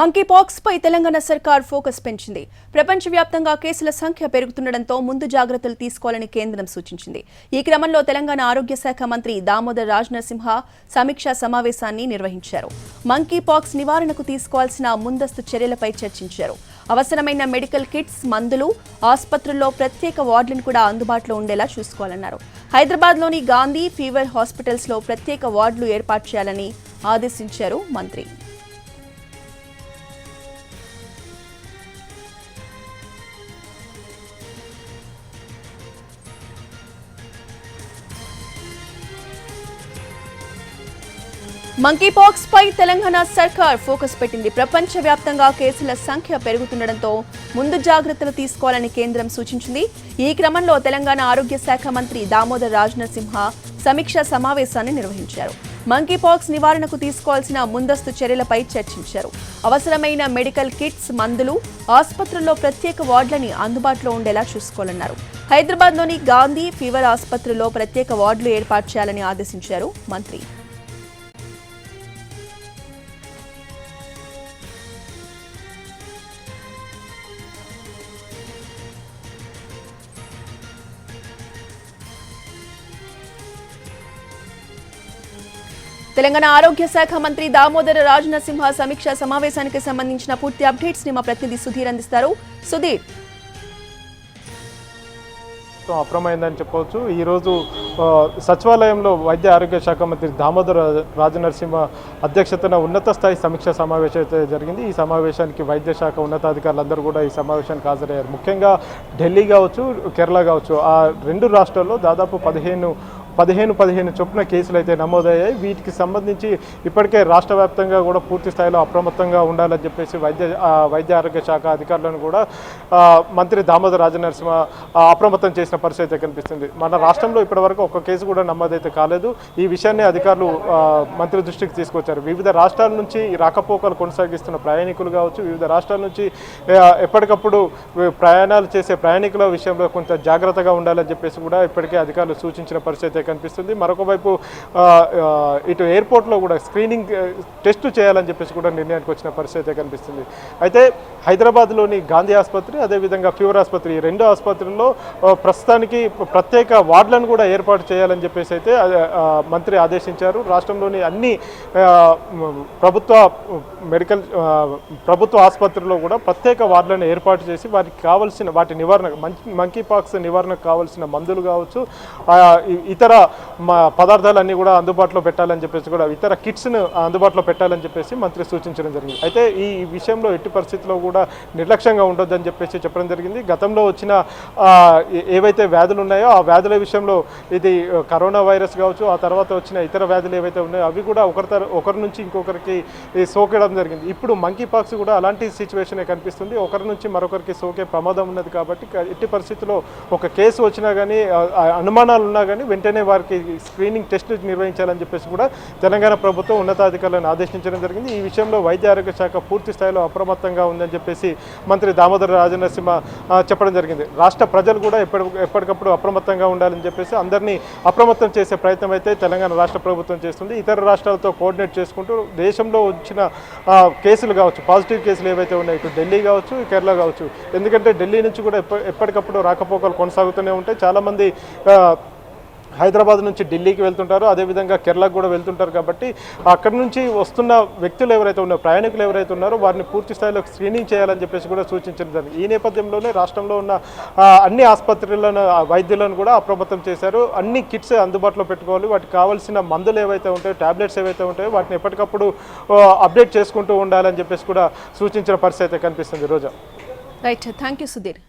Monkeypox పై తెలంగాణ సర్కార్ focus పెంచింది. ప్రపంచవ్యాప్తంగా కేసుల సంఖ్య పెరుగుతుండటంతో ముందు జాగ్రత్తలు తీసుకోవాలని కేంద్రం సూచించింది. ఈ క్రమంలో తెలంగాణ ఆరోగ్య శాఖ మంత్రి దామోదర్ రాజనరసింహ సమీక్షా సమావేశాన్ని నిర్వహించారు. మంకీపాక్స్ నివారణకు తీసుకోవాల్సిన ముందస్తు చర్యలపై చర్చించారు. అవసరమైన మెడికల్ కిట్స్, మందులు, ఆసుపత్రుల్లో ప్రత్యేక వార్డులను కూడా అందుబాటులో ఉండేలా చూసుకోవాలన్నారు. హైదరాబాద్లోని గాంధీ ఫీవర్ హాస్పిటల్స్లో ప్రత్యేక వార్డులు ఏర్పాటు చేయాలని ఆదేశించారు మంత్రి. మంకీపాక్స్ పై తెలంగాణ సర్కార్ ఫోకస్ పెట్టింది. ప్రపంచవ్యాప్తంగా కేసుల సంఖ్య పెరుగుతుండటంతో ముందు జాగ్రత్తలు తీసుకోవాలని కేంద్రం సూచించింది. ఈ క్రమంలో తెలంగాణ ఆరోగ్య శాఖ మంత్రి దామోదర్ రాజనరసింహ సమీక్షా సమావేశాన్ని నిర్వహించారు. మంకీపాక్స్ నివారణకు తీసుకోవాల్సిన ముందస్తు చర్యలపై చర్చించారు. అవసరమైన మెడికల్ కిట్స్, మందులు, ఆసుపత్రుల్లో ప్రత్యేక వార్డులని అందుబాటులో ఉండేలా చూసుకోవాలన్నారు. హైదరాబాద్లోని గాంధీ ఫీవర్ ఆసుపత్రిలో ప్రత్యేక వార్డులు ఏర్పాటు చేయాలని ఆదేశించారు మంత్రి. తెలంగాణ ఆరోగ్య శాఖ మంత్రి దామోదర్ రాజనరసింహ సమీక్షా సమావేశానికి సంబంధించిన పూర్తి అప్డేట్స్ ని మా ప్రతినిధి సుధీర్ అందిస్తారు. సుధీర్, అప్రమైందని చెప్పవచ్చు. ఈరోజు సచివాలయంలో వైద్య ఆరోగ్య శాఖ మంత్రి దామోదర్ రాజనరసింహ అధ్యక్షతన ఉన్నత స్థాయి సమీక్షా సమావేశం అయితే జరిగింది. ఈ సమావేశానికి వైద్య శాఖ ఉన్నతాధికారులందరూ కూడా ఈ సమావేశానికి హాజరయ్యారు. ముఖ్యంగా ఢిల్లీ కావచ్చు, కేరళ కావచ్చు, ఆ రెండు రాష్ట్రాల్లో దాదాపు 15 చొప్పున కేసులు అయితే నమోదయ్యాయి. వీటికి సంబంధించి ఇప్పటికే రాష్ట్ర వ్యాప్తంగా కూడా పూర్తి స్థాయిలో అప్రమత్తంగా ఉండాలని చెప్పేసి వైద్య ఆరోగ్య శాఖ అధికారులను కూడా మంత్రి దామోదర్ రాజనరసింహ అప్రమత్తం చేసిన పరిస్థితి అయితే కనిపిస్తుంది. మన రాష్ట్రంలో ఇప్పటివరకు ఒక్క కేసు కూడా నమోదైతే కాలేదు. ఈ విషయాన్ని అధికారులు మంత్రి దృష్టికి తీసుకొచ్చారు. వివిధ రాష్ట్రాల నుంచి రాకపోకలు కొనసాగిస్తున్న ప్రయాణికులు కావచ్చు, వివిధ రాష్ట్రాల నుంచి ఎప్పటికప్పుడు ప్రయాణాలు చేసే ప్రయాణికుల విషయంలో కొంత జాగ్రత్తగా ఉండాలని చెప్పేసి కూడా ఇప్పటికే అధికారులు సూచించిన పరిస్థితి కనిపిస్తుంది. మరొక వైపు ఇటు ఎయిర్పోర్ట్లో కూడా స్క్రీనింగ్ టెస్ట్ చేయాలని చెప్పేసి కూడా నిర్ణయానికి వచ్చిన పరిస్థితి కనిపిస్తుంది. అయితే హైదరాబాద్లోని గాంధీ ఆసుపత్రి, అదేవిధంగా ఫీవర్ ఆసుపత్రి, ఈ రెండు ఆసుపత్రుల్లో ప్రస్తుతానికి ప్రత్యేక వార్డులను కూడా ఏర్పాటు చేయాలని చెప్పేసి అయితే మంత్రి ఆదేశించారు. రాష్ట్రంలోని అన్ని ప్రభుత్వ ఆసుపత్రుల్లో కూడా ప్రత్యేక వార్డులను ఏర్పాటు చేసి వారికి కావాల్సిన వాటి నివారణ, మంకీపాక్స్ నివారణకు కావాల్సిన మందులు కావచ్చు, ఇతర పదార్థాలన్నీ కూడా అందుబాటులో పెట్టాలని చెప్పేసి కూడా ఇతర కిట్స్ను అందుబాటులో పెట్టాలని చెప్పేసి మంత్రి సూచించడం జరిగింది. అయితే ఈ విషయంలో ఎట్టి పరిస్థితుల్లో కూడా నిర్లక్ష్యంగా ఉండొద్దని చెప్పేసి చెప్పడం జరిగింది. గతంలో వచ్చిన ఏవైతే వ్యాధులు ఉన్నాయో ఆ వ్యాధుల విషయంలో ఇది కరోనా వైరస్ కావచ్చు, ఆ తర్వాత వచ్చిన ఇతర వ్యాధులు ఏవైతే ఉన్నాయో అవి కూడా ఒకరి నుంచి ఇంకొకరికి సోకడం జరిగింది. ఇప్పుడు మంకీపాక్స్ కూడా అలాంటి సిచ్యువేషనే కనిపిస్తుంది. ఒకరి నుంచి మరొకరికి సోకే ప్రమాదం ఉన్నది కాబట్టి ఎట్టి పరిస్థితుల్లో ఒక కేసు వచ్చినా కానీ, అనుమానాలు ఉన్నా కానీ వెంటనే వారికి స్క్రీనింగ్ టెస్ట్ నిర్వహించాలని చెప్పేసి కూడా తెలంగాణ ప్రభుత్వం ఉన్నతాధికారులను ఆదేశించడం జరిగింది. ఈ విషయంలో వైద్య ఆరోగ్య శాఖ పూర్తి స్థాయిలో అప్రమత్తంగా ఉందని చెప్పేసి మంత్రి దామోదర్ రాజనరసింహ చెప్పడం జరిగింది. రాష్ట్ర ప్రజలు కూడా ఎప్పటికప్పుడు అప్రమత్తంగా ఉండాలని చెప్పేసి అందరినీ అప్రమత్తం చేసే ప్రయత్నం అయితే తెలంగాణ రాష్ట్ర ప్రభుత్వం చేస్తుంది. ఇతర రాష్ట్రాలతో కోఆర్డినేట్ చేసుకుంటూ దేశంలో వచ్చిన కేసులు కావచ్చు, పాజిటివ్ కేసులు ఏవైతే ఉన్నాయో ఇటు ఢిల్లీ కావచ్చు, కేరళ కావచ్చు, ఎందుకంటే ఢిల్లీ నుంచి కూడా ఎప్పటికప్పుడు రాకపోకలు కొనసాగుతూనే ఉంటాయి. చాలామంది హైదరాబాద్ నుంచి ఢిల్లీకి వెళ్తుంటారు, అదేవిధంగా కేరళకు కూడా వెళ్తుంటారు. కాబట్టి అక్కడి నుంచి వస్తున్న వ్యక్తులు ఎవరైతే ఉన్నారో, ప్రయాణికులు ఎవరైతే ఉన్నారో వారిని పూర్తి స్థాయిలో స్క్రీనింగ్ చేయాలని చెప్పేసి కూడా సూచించడం జరిగింది. ఈ నేపథ్యంలోనే రాష్ట్రంలో ఉన్న అన్ని ఆసుపత్రులను, వైద్యులను కూడా అప్రమత్తం చేశారు. అన్ని కిట్స్ అందుబాటులో పెట్టుకోవాలి, వాటికి కావాల్సిన మందులు ఏవైతే ఉంటాయో, టాబ్లెట్స్ ఏవైతే ఉంటాయో వాటిని ఎప్పటికప్పుడు అప్డేట్ చేసుకుంటూ ఉండాలని చెప్పేసి కూడా సూచించిన పరిస్థితి అయితే కనిపిస్తుంది. Roja. Right, thank you Sudheer.